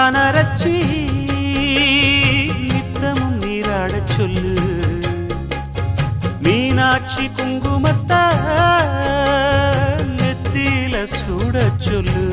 தான் அரைச்சி நித்தமும் நீராடச் சொல்லு மீனாட்சி குங்குமத்த நெத்தியில சூடச் சொல்லு